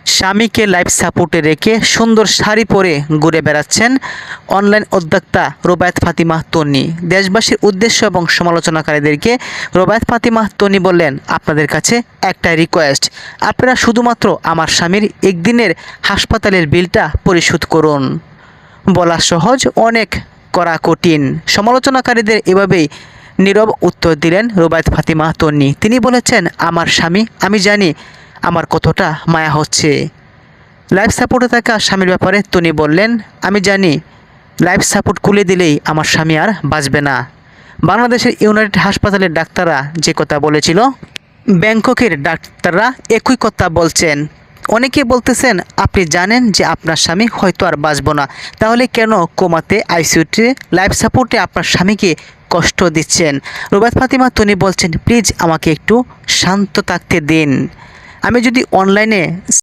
স্বামীকে লাইফ সাপোর্টে রেখে সুন্দর শাড়ি পরে ঘুরে বেড়াচ্ছেন অনলাইন উদ্যোক্তা রুবায়েত ফাতিমা তন্নি। দেশবাসীর উদ্দেশ্য এবং সমালোচনাকারীদেরকে রুবায়েত ফাতিমা তন্নি বললেন, আপনাদের কাছে একটা রিকোয়েস্ট, আপনারা শুধুমাত্র আমার স্বামীর একদিনের হাসপাতালের বিলটা পরিশোধ করুন। বলা সহজ, অনেক করা কঠিন। সমালোচনাকারীদের এভাবেই নীরব উত্তর দিলেন রুবায়েত ফাতিমা তন্নি। তিনি বলেছেন, আমার স্বামী, আমি জানি আমার কতটা মায়া হচ্ছে। লাইফ সাপোর্টে থাকা স্বামীর ব্যাপারে তন্নি বললেন, আমি জানি লাইফ সাপোর্ট খুলে দিলেই আমার স্বামী আর বাঁচবে না। বাংলাদেশের ইউনাইটেড হাসপাতালের ডাক্তাররা যে কথা বলেছিল, ব্যাংককের ডাক্তাররা একই কথা বলছেন। অনেকে বলতেছেন, আপনি জানেন যে আপনার স্বামী হয়তো আর বাঁচব না, তাহলে কেন কোমাতে আইসিইউতে লাইফ সাপোর্টে আপনার স্বামীকে কষ্ট দিচ্ছেন? রুবায়েত ফাতিমা তন্নি বলছেন, প্লিজ আমাকে একটু শান্ত থাকতে দিন। আমি যদি অনলাইনে